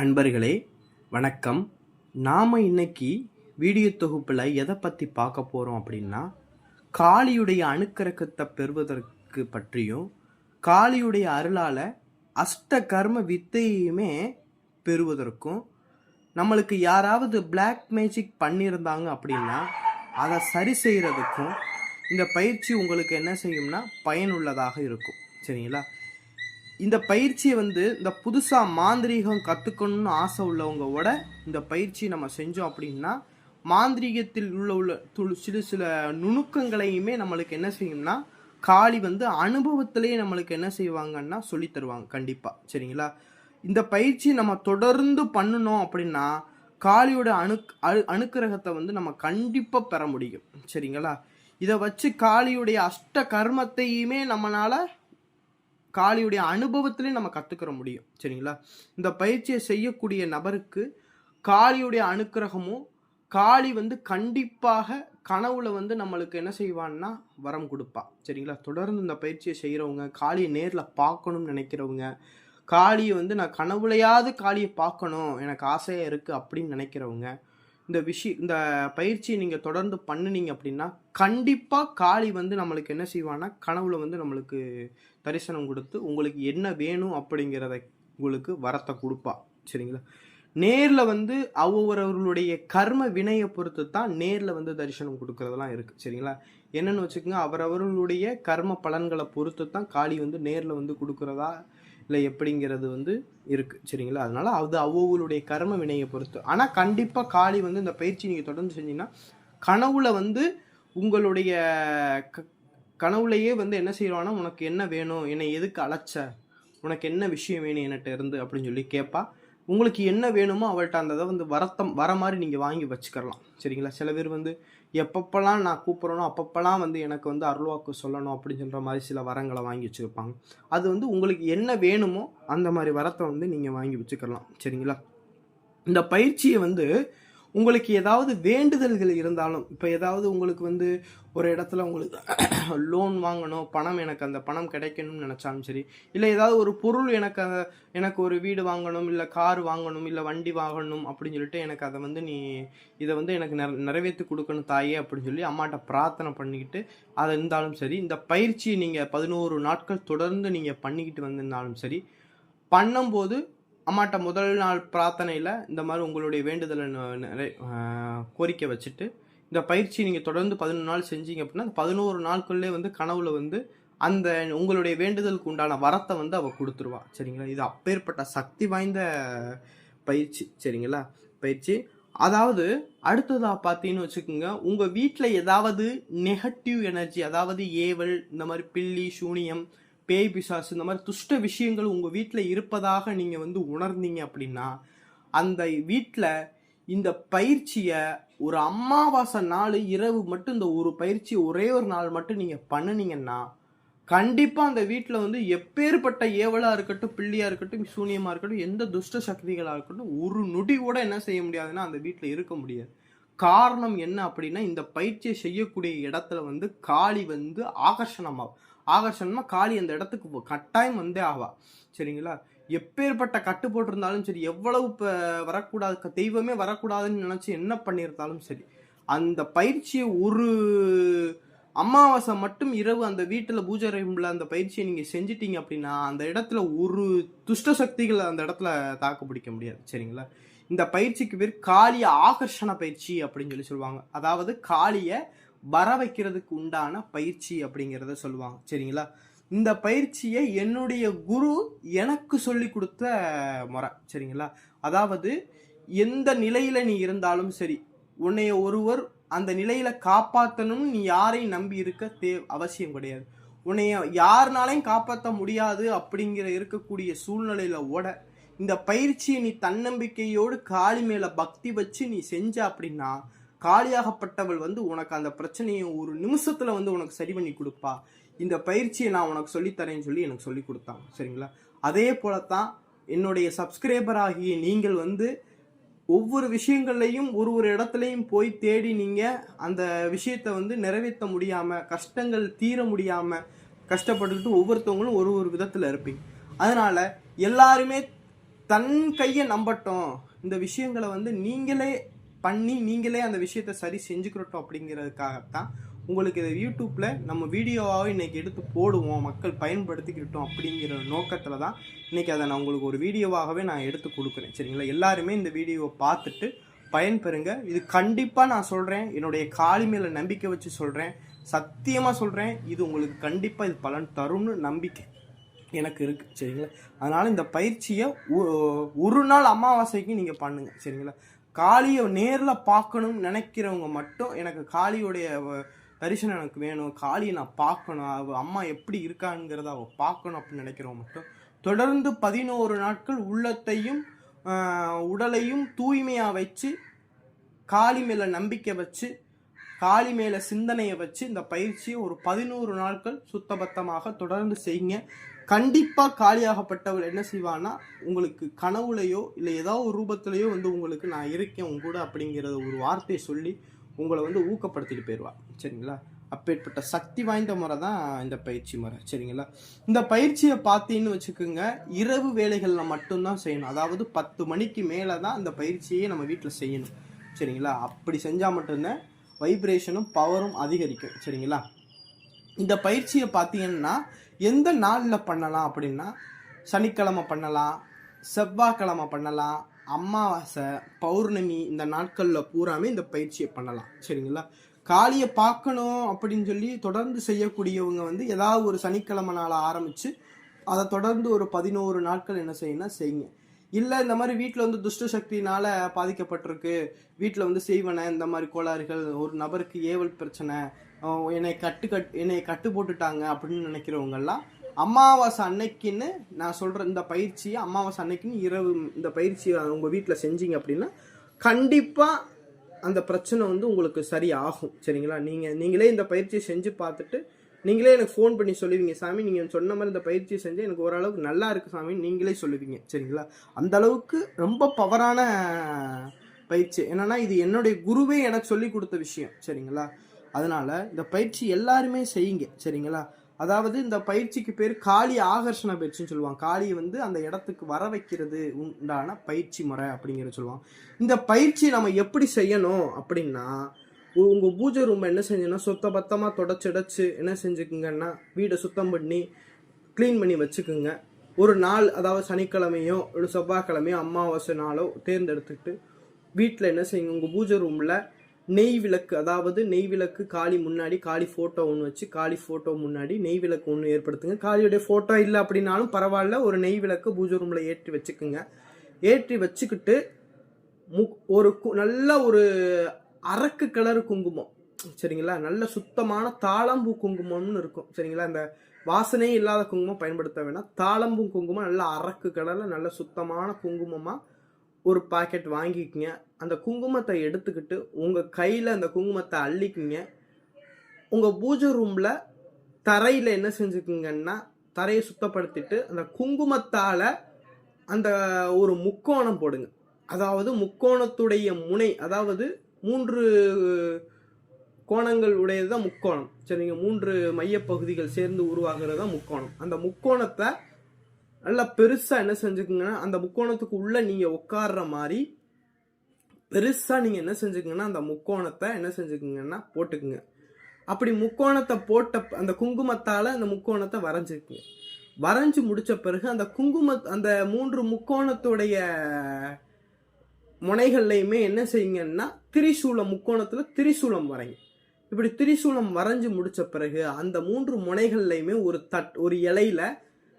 அன்பர்களே வணக்கம். நாம் இன்னைக்கு வீடியோ தொகுப்பில் எதை பற்றி பார்க்க போகிறோம் அப்படின்னா, காளியுடைய அனுக்கிரகத்தை பெறுவதற்கு பற்றியும் காளியுடைய அருளால் அஷ்ட கர்ம வித்தையுமே பெறுவதற்கும் நம்மளுக்கு யாராவது பிளாக் மேஜிக் பண்ணியிருந்தாங்க அப்படின்னா அதை சரி செய்கிறதுக்கும் இந்த பயிற்சி உங்களுக்கு என்ன செய்யும்னா பயனுள்ளதாக இருக்கும். சரிங்களா? இந்த பயிற்சியை இந்த புதுசாக மாந்திரீகம் கற்றுக்கணும்னு ஆசை உள்ளவங்களோட இந்த பயிற்சி நம்ம செஞ்சோம் அப்படின்னா மாந்திரீகத்தில் உள்ள சில நுணுக்கங்களையுமே நம்மளுக்கு என்ன செய்யும்னா காளி அனுபவத்திலேயே நம்மளுக்கு என்ன செய்வாங்கன்னா சொல்லி தருவாங்க கண்டிப்பாக. சரிங்களா? இந்த பயிற்சி நம்ம தொடர்ந்து பண்ணணும் அப்படின்னா காளியோட அனுக்கிரகத்தை நம்ம கண்டிப்பாக பெற முடியும். சரிங்களா? இதை வச்சு காளியுடைய அஷ்ட கர்மத்தையுமே நம்மளால் காளியுடைய அனுபவத்திலே நம்ம கற்றுக்கிற முடியும். சரிங்களா? இந்த பயிற்சியை செய்யக்கூடிய நபருக்கு காளியுடைய அனுக்கிரகமும் காளி கண்டிப்பாக கனவுல நம்மளுக்கு என்ன செய்வான்னா வரம் கொடுப்பா. சரிங்களா? தொடர்ந்து இந்த பயிற்சியை செய்கிறவங்க, காளியை நேரில் பார்க்கணும்னு நினைக்கிறவங்க, காளியை நான் கனவுலையாவது காளியை பார்க்கணும் எனக்கு ஆசையாக இருக்குது அப்படின்னு நினைக்கிறவங்க இந்த பயிற்சியை நீங்கள் தொடர்ந்து பண்ணினீங்க அப்படின்னா கண்டிப்பாக காளி நம்மளுக்கு என்ன செய்வான்னா கனவுல நம்மளுக்கு தரிசனம் கொடுத்து உங்களுக்கு என்ன வேணும் அப்படிங்கிறத உங்களுக்கு வரத்தை கொடுப்பா. சரிங்களா? நேரில் ஒவ்வொருவர்களுடைய கர்ம வினையை பொறுத்து தான் நேரில் தரிசனம் கொடுக்கறதெல்லாம் இருக்குது. சரிங்களா? என்னென்னு வச்சுக்கோங்க, அவரவர்களுடைய கர்ம பலன்களை பொறுத்து தான் காளி நேரில் கொடுக்குறதா இல்லை எப்படிங்கிறது இருக்குது. சரிங்களா? அதனால் அது ஒவ்வொருடைய கர்ம வினையை பொறுத்து. ஆனால் கண்டிப்பாக காளி இந்த பயிற்சி நீங்கள் தொடர்ந்து செஞ்சீங்கன்னா கனவுல உங்களுடைய கனவுலையே என்ன செய்வான்னா உனக்கு என்ன வேணும், என்னை எதுக்கு அழைச்ச, உனக்கு என்ன விஷயம் வேணும் என்கிட்ட இருந்து அப்படின்னு சொல்லி கேட்பா. உங்களுக்கு என்ன வேணுமோ அவள்கிட்ட அந்த இதை வர மாதிரி நீங்கள் வாங்கி வச்சுக்கலாம். சரிங்களா? சில பேர் எப்பப்பெல்லாம் நான் கூப்பிட்றனோ அப்பப்பெல்லாம் எனக்கு அருள்வாக்கு சொல்லணும் அப்படின்னு சொல்கிற மாதிரி சில வரங்களை வாங்கி வச்சுருப்பாங்க. அது உங்களுக்கு என்ன வேணுமோ அந்த மாதிரி வரத்தை நீங்கள் வாங்கி வச்சுக்கலாம். சரிங்களா? இந்த பயிற்சியை உங்களுக்கு ஏதாவது வேண்டுதல்கள் இருந்தாலும், இப்போ ஏதாவது உங்களுக்கு ஒரு இடத்துல உங்களுக்கு லோன் வாங்கணும், பணம் எனக்கு அந்த பணம் கிடைக்கணும்னு நினச்சாலும் சரி, இல்லை ஏதாவது ஒரு பொருள் எனக்கு ஒரு வீடு வாங்கணும், இல்லை கார் வாங்கணும், இல்லை வண்டி வாங்கணும் அப்படின்னு சொல்லிட்டு எனக்கு அதை நீ இதை எனக்கு நிறைவேற்றி கொடுக்கணும் தாயே அப்படின்னு சொல்லி அம்மாட்ட பிரார்த்தனை பண்ணிக்கிட்டு அதை இருந்தாலும் சரி, இந்த பயிற்சியை நீங்கள் 11 நாட்கள் தொடர்ந்து நீங்கள் பண்ணிக்கிட்டு வந்திருந்தாலும் சரி, பண்ணும்போது அம்மாட்ட முதல் நாள் பிரார்த்தனையில் இந்த மாதிரி உங்களுடைய வேண்டுதலை கோரிக்கை வச்சுட்டு இந்த பயிற்சி நீங்கள் தொடர்ந்து 11 நாள் செஞ்சீங்க அப்படின்னா அந்த 11 நாட்கள்லேயே கனவுல அந்த உங்களுடைய வேண்டுதலுக்கு உண்டான வரத்தை அவள் கொடுத்துருவா. சரிங்களா? இது அப்பேற்பட்ட சக்தி வாய்ந்த பயிற்சி. சரிங்களா? பயிற்சி அதாவது அடுத்ததாக பார்த்தீங்கன்னு வச்சுக்கோங்க, உங்கள் வீட்டில் ஏதாவது நெகட்டிவ் எனர்ஜி, அதாவது ஏவல், இந்த மாதிரி பில்லி சூனியம், பேய் பிசாசு, இந்த மாதிரி துஷ்ட விஷயங்கள் உங்கள் வீட்டில் இருப்பதாக நீங்கள் உணர்ந்தீங்க அப்படின்னா அந்த வீட்டில் இந்த பயிற்சியை ஒரு அமாவாசை நாள் இரவு மட்டும் இந்த ஒரு பயிற்சி ஒரே ஒரு நாள் மட்டும் நீங்கள் பண்ணினீங்கன்னா கண்டிப்பாக அந்த வீட்டில் எப்பேற்பட்ட ஏவலாக இருக்கட்டும், பிள்ளையாக இருக்கட்டும், சூனியமாக இருக்கட்டும், எந்த துஷ்ட சக்திகளாக இருக்கட்டும், ஒரு நொடி கூட என்ன செய்ய முடியாதுன்னா அந்த வீட்டில் இருக்க முடியாது. காரணம் என்ன அப்படின்னா இந்த பயிற்சியை செய்யக்கூடிய இடத்துல காளி ஆகர்ஷணமாக காளி அந்த இடத்துக்கு கட்டாயம் ஆவா. சரிங்களா? எப்பேற்பட்ட கட்டு போட்டிருந்தாலும் சரி, எவ்வளவு வரக்கூடாது தெய்வமே வரக்கூடாதுன்னு நினச்சி என்ன பண்ணியிருந்தாலும் சரி, அந்த பயிற்சியை ஒரு அமாவாசை மட்டும் இரவு அந்த வீட்டில் பூஜை ரூமில் அந்த பயிற்சியை நீங்கள் செஞ்சிட்டீங்க அப்படின்னா அந்த இடத்துல ஒரு துஷ்ட சக்திகளை அந்த இடத்துல தாக்கு பிடிக்க முடியாது. சரிங்களா? இந்த பயிற்சிக்கு பேர் காளிய ஆகர்ஷண பயிற்சி அப்படின்னு சொல்லுவாங்க. அதாவது காளியை வர வைக்கிறதுக்கு உண்டான பயிற்சி அப்படிங்கிறத சொல்லுவாங்க. சரிங்களா? இந்த பயிற்சியை என்னுடைய குரு எனக்கு சொல்லி கொடுத்த முறை. சரிங்களா? அதாவது எந்த நிலையில நீ இருந்தாலும் சரி, உன்னைய ஒருவர் அந்த நிலையில காப்பாற்றணும்னு நீ யாரையும் நம்பி இருக்க அவசியம் கிடையாது. உன்னைய யாருனாலையும் காப்பாற்ற முடியாது அப்படிங்கிற இருக்கக்கூடிய சூழ்நிலையில இந்த பயிற்சியை நீ தன்னம்பிக்கையோடு காளி மேல பக்தி வச்சு நீ செஞ்ச அப்படின்னா காளியாகப்பட்டவள் உனக்கு அந்த பிரச்சனையை ஒரு நிமிஷத்துல உனக்கு சரி பண்ணி கொடுப்பா. இந்த பயிற்சியை நான் உனக்கு சொல்லித்தரேன்னு சொல்லி எனக்கு சொல்லி கொடுத்தாங்க. சரிங்களா? அதே போலத்தான் என்னுடைய சப்ஸ்கிரைபர் ஆகிய நீங்கள் ஒவ்வொரு விஷயங்கள்லையும் ஒரு இடத்துலையும் போய் தேடி நீங்கள் அந்த விஷயத்தை நிறைவேற்ற முடியாமல், கஷ்டங்கள் தீர முடியாமல் கஷ்டப்பட்டுக்கிட்டு ஒவ்வொருத்தவங்களும் ஒரு விதத்தில் இருப்பீங்க. அதனால் எல்லாருமே தன் கையை நம்பட்டும், இந்த விஷயங்களை வந்து நீங்களே பண்ணி நீங்களே அந்த விஷயத்த சரி செஞ்சுக்கிறட்டும் அப்படிங்கிறதுக்காகத்தான் உங்களுக்கு இதை யூடியூப்பில் நம்ம வீடியோவாக இன்றைக்கி எடுத்து போடுவோம், மக்கள் பயன்படுத்திக்கிட்டோம் அப்படிங்கிற நோக்கத்தில் தான் இன்றைக்கி அதை நான் உங்களுக்கு ஒரு வீடியோவாகவே நான் எடுத்து கொடுக்குறேன். சரிங்களா? எல்லாருமே இந்த வீடியோவை பார்த்துட்டு பயன்பெறுங்க. இது கண்டிப்பாக நான் சொல்கிறேன், என்னுடைய காளி மேலே நம்பிக்கை வச்சு சொல்கிறேன், சத்தியமாக சொல்கிறேன், இது உங்களுக்கு கண்டிப்பாக இது பலன் தரும்னு நம்பிக்கை எனக்கு இருக்குது. சரிங்களா? அதனால் இந்த பயிற்சியை ஒரு நாள் அமாவாசைக்கு நீங்கள் பண்ணுங்கள். சரிங்களா? காளியை நேரில் பார்க்கணும்னு நினைக்கிறவங்க மட்டும், எனக்கு காளியோடைய தரிசனம் எனக்கு வேணும், காளியை நான் பார்க்கணும், அவள் அம்மா எப்படி இருக்காங்கிறத அவள் பார்க்கணும் அப்படின்னு நினைக்கிறவங்க மட்டும் தொடர்ந்து 11 நாட்கள் உள்ளத்தையும் உடலையும் தூய்மையாக வச்சு, காளி மேலே நம்பிக்கை வச்சு, காளி மேலே சிந்தனையை வச்சு இந்த பயிற்சியை ஒரு 11 நாட்கள் சுத்தபத்தமாக தொடர்ந்து செய்யுங்க. கண்டிப்பாக காளியாகப்பட்டவர் என்ன செய்வான்னா, உங்களுக்கு கனவுலையோ இல்லை ஏதாவது ஒரு ரூபத்திலையோ வந்து உங்களுக்கு நான் இருக்கேன் உங்க கூட அப்படிங்கிறத ஒரு வார்த்தையை சொல்லி உங்களை வந்து ஊக்கப்படுத்திட்டு போயிடுவா. சரிங்களா? அப்பேற்பட்ட சக்தி வாய்ந்த முறை தான் இந்த பயிற்சி முறை. சரிங்களா? இந்த பயிற்சியை பார்த்தீங்கன்னு வச்சுக்கோங்க, இரவு வேலைகளில் மட்டும்தான் செய்யணும். அதாவது 10 மணிக்கு மேலே தான் இந்த பயிற்சியை நம்ம வீட்டில் செய்யணும். சரிங்களா? அப்படி செஞ்சால் மட்டும்தான் வைப்ரேஷனும் பவரும் அதிகரிக்கும். சரிங்களா? இந்த பயிற்சியை பார்த்தீங்கன்னா எந்த நாளில் பண்ணலாம் அப்படின்னா, சனிக்கிழமை பண்ணலாம், செவ்வாய்க்கிழமை பண்ணலாம், அமாவாசை, பௌர்ணமி, இந்த நாட்களில் பூராமே இந்த பயிற்சியை பண்ணலாம். சரிங்களா? காளியை பார்க்கணும் அப்படின்னு சொல்லி தொடர்ந்து செய்யக்கூடியவங்க வந்து ஏதாவது ஒரு சனிக்கிழமை நாளை ஆரம்பித்து அதை தொடர்ந்து ஒரு 11 நாட்கள் என்ன செய்யணும்னா செய்யுங்க. இல்லை இந்த மாதிரி வீட்டில் வந்து துஷ்ட சக்தினால் பாதிக்கப்பட்டிருக்கு, வீட்டில் வந்து செய்வன இந்த மாதிரி கோளாறுகள், ஒரு நபருக்கு ஏவல் பிரச்சனை, என்னை கட்டு போட்டுட்டாங்க அப்படின்னு நினைக்கிறவங்கெல்லாம் அமாவாசை அன்னைக்குன்னு நான் சொல்கிற இந்த பயிற்சியை அமாவாசை அன்னைக்குன்னு இரவு இந்த பயிற்சியை உங்கள் வீட்டில் செஞ்சீங்க அப்படின்னா கண்டிப்பாக அந்த பிரச்சனை வந்து உங்களுக்கு சரி ஆகும். சரிங்களா? நீங்களே இந்த பயிற்சியை செஞ்சு பார்த்துட்டு நீங்களே எனக்கு ஃபோன் பண்ணி சொல்லுவீங்க, சாமி நீங்கள் சொன்ன மாதிரி இந்த பயிற்சியை செஞ்சு எனக்கு ஓரளவுக்கு நல்லா இருக்குது சாமி, நீங்களே சொல்லுவீங்க. சரிங்களா? அந்த அளவுக்கு ரொம்ப பவரான பயிற்சி. என்னன்னா இது என்னுடைய குருவே எனக்கு சொல்லி கொடுத்த விஷயம். சரிங்களா? அதனால இந்த பயிற்சி எல்லாருமே செய்யுங்க. சரிங்களா? அதாவது இந்த பயிற்சிக்கு பேர் காளி ஆகர்ஷண பயிற்சின்னு சொல்லுவாங்க. காளியை வந்து அந்த இடத்துக்கு வர வைக்கிறது உண்டான பயிற்சி முறை அப்படிங்கிறத சொல்லுவாங்க. இந்த பயிற்சி நம்ம எப்படி செய்யணும் அப்படின்னா, உங்கள் பூஜை ரூம் என்ன செஞ்சோன்னா சுத்தபத்தமாக தொடச்சிடச்சு என்ன செஞ்சுக்குங்கன்னா வீடை சுத்தம் பண்ணி க்ளீன் பண்ணி வச்சுக்குங்க. ஒரு நாள், அதாவது சனிக்கிழமையோ ஒரு செவ்வாய்க்கிழமையோ அமாவாசை நாளோ தேர்ந்தெடுத்துக்கிட்டு வீட்டில் என்ன செய்யுங்க, உங்கள் பூஜை ரூமில் நெய் விளக்கு, அதாவது நெய் விளக்கு காளி முன்னாடி காளி ஃபோட்டோ ஒன்று வச்சு காளி ஃபோட்டோ முன்னாடி நெய் விளக்கு ஒன்று ஏற்படுத்துங்க. காளியுடைய ஃபோட்டோ இல்லை அப்படின்னாலும் பரவாயில்ல, ஒரு நெய் விளக்கு பூஜை ரூமில் ஏற்றி வச்சுக்குங்க. ஏற்றி வச்சுக்கிட்டு நல்ல ஒரு அரக்கு கலர் குங்குமம், சரிங்களா? நல்ல சுத்தமான தாளம்பூ குங்குமம்னு இருக்கும். சரிங்களா? இந்த வாசனையே இல்லாத குங்குமம் பயன்படுத்த வேணாம். தாளம்பூ குங்குமம் நல்ல அரக்கு கலரில் நல்ல சுத்தமான குங்குமமாக ஒரு பாக்கெட் வாங்கிக்கங்க. அந்த குங்குமத்தை எடுத்துக்கிட்டு உங்கள் கையில் அந்த குங்குமத்தை அள்ளிக்குங்க. உங்கள் பூஜை ரூமில் தரையில் என்ன செஞ்சுக்குங்கன்னா, தரையை சுத்தப்படுத்திட்டு அந்த குங்குமத்தால் அந்த ஒரு முக்கோணம் போடுங்க. அதாவது முக்கோணத்துடைய முனை, அதாவது 3 கோணங்கள் உடையது தான் முக்கோணம். சரிங்க? 3 மையப்பகுதிகள் சேர்ந்து உருவாகிறது தான் முக்கோணம். அந்த முக்கோணத்தை நல்லா பெருசாக என்ன செஞ்சுக்குங்கன்னா, அந்த முக்கோணத்துக்கு உள்ள நீங்கள் உட்கார்ற மாதிரி பெருசாக நீங்கள் என்ன செஞ்சுக்குங்கன்னா அந்த முக்கோணத்தை என்ன செஞ்சுக்குங்கன்னா போட்டுக்குங்க. அப்படி முக்கோணத்தை போட்ட அந்த குங்குமத்தால் அந்த முக்கோணத்தை வரைஞ்சிக்குங்க. வரைஞ்சி முடித்த பிறகு அந்த அந்த 3 முக்கோணத்துடைய முனைகள்லையுமே என்ன செய்யுங்கன்னா திரிசூலம், முக்கோணத்தில் திரிசூலம் வரைங்க. இப்படி திரிசூலம் வரைஞ்சி முடித்த பிறகு அந்த 3 முனைகள்லையுமே ஒரு இலையில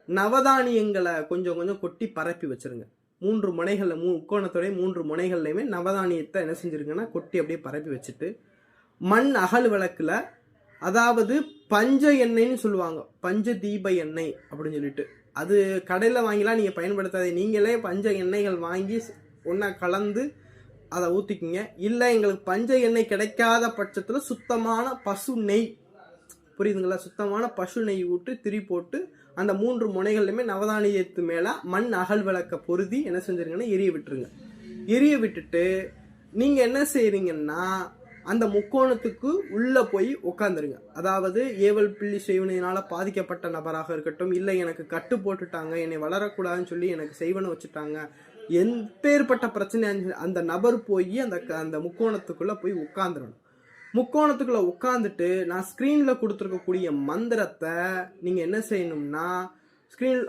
நவதானியங்களை கொஞ்சம் கொஞ்சம் கொட்டி பரப்பி வச்சிருங்க. 3 முனைகளில் முக்கோணத்துடைய 3 முனைகள்லையுமே நவதானியத்தை என்ன செஞ்சிருங்கன்னா கொட்டி அப்படியே பரப்பி வச்சுட்டு மண் அகல் விளக்குல, அதாவது பஞ்ச எண்ணெய்ன்னு சொல்லுவாங்க, பஞ்ச தீப எண்ணெய் அப்படின்னு சொல்லிட்டு, அது கடையில் வாங்கிலாம் நீங்கள் பயன்படுத்தாதே, நீங்களே பஞ்ச எண்ணெய்கள் வாங்கி ஒன்றா கலந்து அதை ஊற்றிக்குங்க. இல்லை எங்களுக்கு பஞ்ச எண்ணெய் கிடைக்காத பட்சத்தில் சுத்தமான பசு நெய், புரியுதுங்களா, சுத்தமான பசு நெய் விட்டு திரி போட்டு அந்த 3 முனைகள்லையுமே நவதானியத்து மேலே மண் அகல் விளக்க பொருதி என்ன செஞ்சிருங்கன்னா எரிய விட்டுருங்க. எரிய விட்டுட்டு நீங்கள் என்ன செய்கிறீங்கன்னா அந்த முக்கோணத்துக்கு உள்ளே போய் உட்காந்துருங்க. அதாவது ஏவல் பில்லி செய்வனையினால் பாதிக்கப்பட்ட நபராக இருக்கட்டும், இல்லை எனக்கு கட்டு போட்டுட்டாங்க, என்னை வளரக்கூடாதுன்னு சொல்லி எனக்கு செய்வனை வச்சுட்டாங்க, எப்பேற்பட்ட பிரச்சனை அந்த நபர் போய் அந்த முக்கோணத்துக்குள்ளே போய் உட்காந்துடணும். முக்கோணத்துக்குள்ளே உட்காந்துட்டு நான் ஸ்க்ரீனில் கொடுத்துருக்கக்கூடிய மந்திரத்தை நீங்கள் என்ன செய்யணும்னா,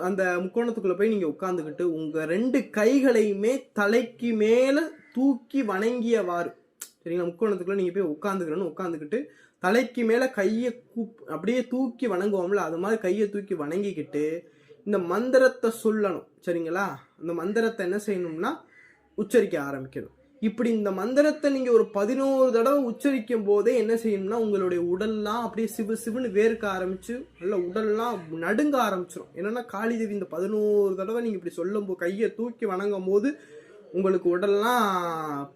அந்த முக்கோணத்துக்குள்ளே போய் நீங்கள் உட்காந்துக்கிட்டு உங்கள் 2 கைகளையுமே தலைக்கு மேலே தூக்கி வணங்கியவாறு, சரிங்களா, முக்கோணத்துக்குள்ளே நீங்கள் போய் உட்காந்துக்கிட்டு தலைக்கு மேலே கையை அப்படியே தூக்கி வணங்குவோம்ல, அது மாதிரி கையை தூக்கி வணங்கிக்கிட்டு இந்த மந்திரத்தை சொல்லணும். சரிங்களா, அந்த மந்திரத்தை என்ன செய்யணும்னா உச்சரிக்க ஆரம்பிக்கணும். இப்படி இந்த மந்திரத்தை நீங்கள் ஒரு 11 தடவை உச்சரிக்கும் போதே என்ன செய்யணும்னா உங்களுடைய உடல்லாம் அப்படியே சிவுன்னு வேர்க்க ஆரம்பிச்சு நல்லா உடல்லாம் நடுங்க ஆரம்பிச்சிடும். என்னன்னா காளிதேவி இந்த 11 தடவை நீங்கள் இப்படி சொல்லும் போது கையை தூக்கி வணங்கும் போது உங்களுக்கு உடல்லாம்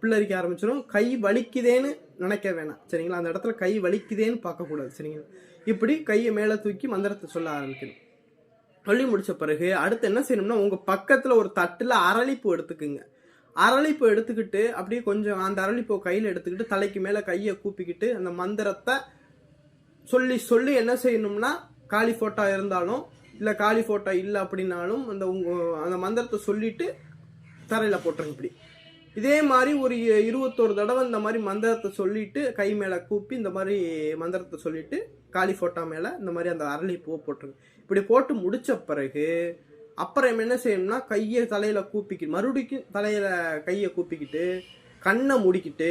பிள்ளரிக்க ஆரம்பிச்சிடும். கை வலிக்குதேன்னு நினைக்க வேணாம். சரிங்களா, அந்த இடத்துல கை வலிக்குதேன்னு பார்க்கக்கூடாது. சரிங்களா, இப்படி கையை மேலே தூக்கி மந்திரத்தை சொல்ல ஆரம்பிக்கணும். சொல்லி முடிச்ச பிறகு அடுத்து என்ன செய்யணும்னா உங்கள் பக்கத்தில் ஒரு தட்டில் அரளிப்பூ எடுத்துக்குங்க. அரளிப்பூ எடுத்துக்கிட்டு அப்படியே கொஞ்சம் அந்த அரளிப்பூ கையில் எடுத்துக்கிட்டு தலைக்கு மேலே கையை கூப்பிக்கிட்டு அந்த மந்திரத்தை சொல்லி என்ன செய்யணும்னா காளி ஃபோட்டோ இருந்தாலும் இல்லை காளி ஃபோட்டோ இல்லை அப்படின்னாலும் அந்த மந்திரத்தை சொல்லிட்டு தரையில் போட்டுருங்க. இப்படி இதே மாதிரி ஒரு 21 தடவை இந்த மாதிரி மந்திரத்தை சொல்லிட்டு கை மேலே கூப்பி இந்த மாதிரி மந்திரத்தை சொல்லிட்டு காளி ஃபோட்டோ மேலே இந்த மாதிரி அந்த அரளிப்பூவை போட்டுருங்க. இப்படி போட்டு முடித்த பிறகு அப்புறம் என்ன செய்யணும்னா கையை தலையில் கூப்பிக்கிட்டு மறுபடிக்கும் தலையில் கையை கூப்பிக்கிட்டு கண்ணை மூடிக்கிட்டு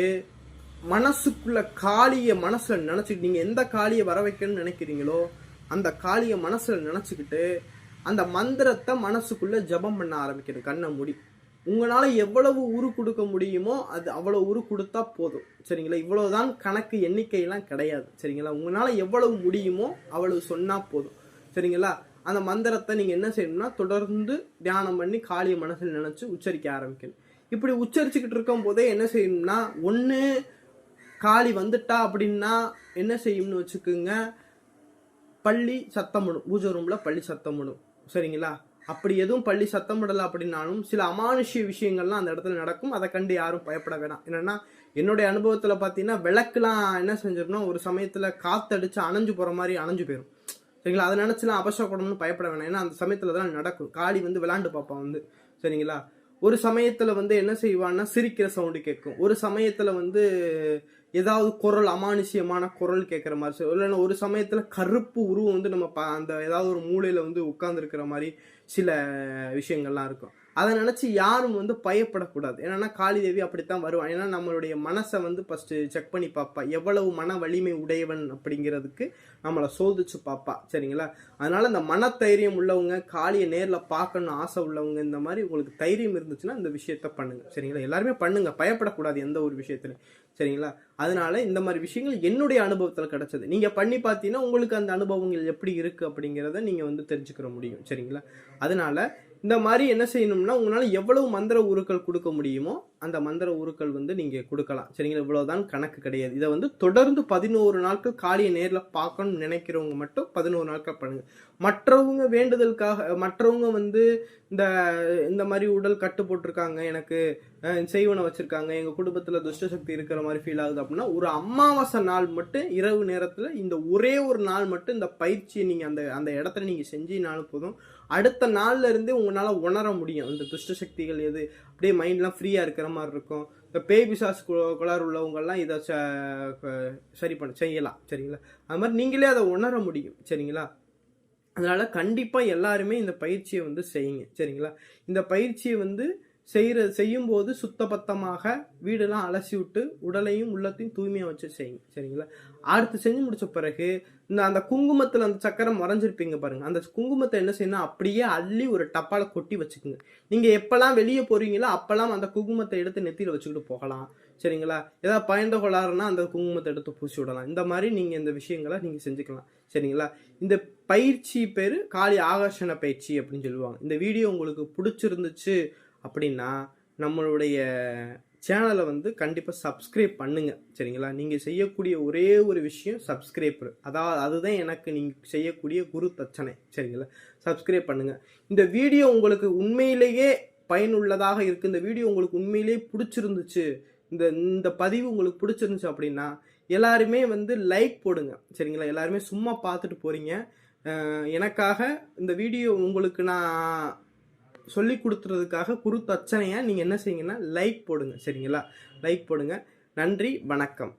மனசுக்குள்ள காளியை மனசில் நினச்சிக்கிட்டு நீங்கள் எந்த காளியை வர வைக்கணும்னு நினைக்கிறீங்களோ அந்த காளியை மனசில் நினச்சிக்கிட்டு அந்த மந்திரத்தை மனசுக்குள்ளே ஜபம் பண்ண ஆரம்பிக்கணும். கண்ணை மூடி உங்களால் எவ்வளவு உரு கொடுக்க முடியுமோ அது அவ்வளோ உரு கொடுத்தா போதும். சரிங்களா, இவ்வளவுதான் கணக்கு, எண்ணிக்கையெல்லாம் கிடையாது. சரிங்களா, உங்களால் எவ்வளவு முடியுமோ அவ்வளவு சொன்னால் போதும். சரிங்களா, அந்த மந்திரத்தை நீங்கள் என்ன செய்யணும்னா தொடர்ந்து தியானம் பண்ணி காளியை மனசில் நினச்சி உச்சரிக்க ஆரம்பிக்கணும். இப்படி உச்சரிச்சுக்கிட்டு இருக்கும் போதே என்ன செய்யணும்னா ஒன்று காளி வந்துட்டா அப்படின்னா என்ன செய்யும்னு வச்சுக்கோங்க, பள்ளி சத்தமிடும். பூஜை ரூமில் பள்ளி சத்தமிடும். சரிங்களா, அப்படி எதுவும் பள்ளி சத்தமிடலை அப்படின்னாலும் சில அமானுஷ்ய விஷயங்கள்லாம் அந்த இடத்துல நடக்கும். அதை கண்டு யாரும் பயப்பட வேணாம். என்னென்னா என்னுடைய அனுபவத்தில் பார்த்தீங்கன்னா விளக்குலாம் என்ன செஞ்சிருந்தோம் ஒரு சமயத்தில் காற்றடிச்சு அணைஞ்சு போகிற மாதிரி அணைஞ்சு போயிடும். சரிங்களா, அதை நினச்சிலாம் அபசகுடம்னு பயப்பட வேணாம். ஏன்னா அந்த சமயத்தில் தான் நடக்கும். காளி விளாண்டு பார்ப்பான் சரிங்களா, ஒரு சமயத்தில் என்ன செய்வான்னா சிரிக்கிற சவுண்டு கேட்கும். ஒரு சமயத்தில் ஏதாவது குரல் அமானுஷ்யமான குரல் கேட்குற மாதிரி, இல்லைன்னா ஒரு சமயத்தில் கருப்பு உருவம் நம்ம அந்த ஏதாவது ஒரு மூலையில் உட்கார்ந்துருக்கிற மாதிரி சில விஷயங்கள்லாம் இருக்கும். அதை நினச்சி யாரும் பயப்படக்கூடாது. ஏன்னா காளிதேவி அப்படித்தான் வருவான். ஏன்னா நம்மளுடைய மனசை ஃபஸ்ட்டு செக் பண்ணி பார்ப்பா, எவ்வளவு மன வலிமை உடையவன் அப்படிங்கிறதுக்கு நம்மளை சோதிச்சு பார்ப்பா. சரிங்களா, அதனால இந்த மன தைரியம் உள்ளவங்க, காளியை நேரில் பார்க்கணும்னு ஆசை உள்ளவங்க, இந்த மாதிரி உங்களுக்கு தைரியம் இருந்துச்சுன்னா இந்த விஷயத்த பண்ணுங்க. சரிங்களா, எல்லாருமே பண்ணுங்க, பயப்படக்கூடாது எந்த ஒரு விஷயத்துலையும். சரிங்களா, அதனால இந்த மாதிரி விஷயங்கள் என்னுடைய அனுபவத்தில் கிடைச்சது. நீங்கள் பண்ணி பார்த்தீங்கன்னா உங்களுக்கு அந்த அனுபவங்கள் எப்படி இருக்குது அப்படிங்கிறத நீங்கள் தெரிஞ்சுக்கிற முடியும். சரிங்களா, அதனால இந்த மாதிரி என்ன செய்யணும்னா உங்களால் எவ்வளவு மந்திர உருக்கள் கொடுக்க முடியுமோ அந்த மந்திர உருக்கள் நீங்கள் கொடுக்கலாம். சரிங்களா, இவ்வளவுதான் கணக்கு கிடையாது. இதை தொடர்ந்து 11 நாட்கள் காளியை நேரில் பார்க்கணும்னு நினைக்கிறவங்க மட்டும் 11 நாட்கள் பண்ணுங்க. மற்றவங்க வேண்டுதலுக்காக, மற்றவங்க இந்த மாதிரி உடல் கட்டு போட்டிருக்காங்க, எனக்கு செய்வனை வச்சிருக்காங்க, எங்கள் குடும்பத்தில் துஷ்டசக்தி இருக்கிற மாதிரி ஃபீல் ஆகுது அப்படின்னா ஒரு அமாவாசை நாள் மட்டும் இரவு நேரத்தில் இந்த ஒரே ஒரு நாள் மட்டும் இந்த பயிற்சியை நீங்கள் அந்த இடத்துல நீங்கள் செஞ்சினாலும் போதும். அடுத்த நாள்ல இருந்தே உங்களால் உணர முடியும் இந்த துஷ்ட சக்திகள் எது. அப்படியே மைண்ட்லாம் ஃப்ரீயாக இருக்கிற மாதிரி இருக்கும். இந்த பேய் பிசாசு குளார் உள்ளவங்கெல்லாம் இதை சரி செய்யலாம். சரிங்களா, அது மாதிரி நீங்களே அதை உணர முடியும். சரிங்களா, அதனால கண்டிப்பாக எல்லாருமே இந்த பயிற்சியை செய்யுங்க. சரிங்களா, இந்த பயிற்சியை செய்யும்போது சுத்தபத்தமாக வீடெல்லாம் அலசி விட்டு உடலையும் உள்ளத்தையும் தூய்மையாக வச்சு செய்யுங்க. சரிங்களா, அடுத்து செஞ்சு முடிச்ச பிறகு அந்த குங்குமத்தில் அந்த சக்கரம் மறைஞ்சிருப்பீங்க பாருங்க, அந்த குங்குமத்தை என்ன செய்யணும் அப்படியே அள்ளி ஒரு டப்பால கொட்டி வச்சுக்கோங்க. நீங்கள் எப்பெல்லாம் வெளியே போறீங்களோ அப்பெல்லாம் அந்த குங்குமத்தை எடுத்து நெத்தியில் வச்சுக்கிட்டு போகலாம். சரிங்களா, ஏதாவது பயந்த கொள்ளாருன்னா அந்த குங்குமத்தை எடுத்து பூசி விடலாம். இந்த மாதிரி நீங்கள் இந்த விஷயங்களை நீங்கள் செஞ்சுக்கலாம். சரிங்களா, இந்த பயிற்சி பேர் காளி ஆகர்ஷண பயிற்சி அப்படின்னு சொல்லுவாங்க. இந்த வீடியோ உங்களுக்கு பிடிச்சிருந்துச்சு அப்படின்னா நம்மளுடைய சேனலை கண்டிப்பாக சப்ஸ்கிரைப் பண்ணுங்க. சரிங்களா, நீங்கள் செய்யக்கூடிய ஒரே ஒரு விஷயம் சப்ஸ்கிரைபர், அதுதான் எனக்கு நீங்கள் செய்யக்கூடிய குரு தட்சணை. சரிங்களா, சப்ஸ்கிரைப் பண்ணுங்க. இந்த வீடியோ உங்களுக்கு உண்மையிலேயே பயனுள்ளதாக இருக்குது, இந்த வீடியோ உங்களுக்கு உண்மையிலேயே பிடிச்சிருந்துச்சு, இந்த இந்த பதிவு உங்களுக்கு பிடிச்சிருந்துச்சு அப்படின்னா எல்லாருமே வந்து லைக் போடுங்க. சரிங்களா? எல்லாருமே சும்மா பார்த்துட்டு போறீங்க. எனக்காக இந்த வீடியோ உங்களுக்கு நான் சொல்லி கொடுத்துறதுக்காக குறுத்தச்சனையா நீங்க என்ன செய்யுங்கன்னா லைக் போடுங்க. சரிங்களா? லைக் போடுங்க. நன்றி, வணக்கம்.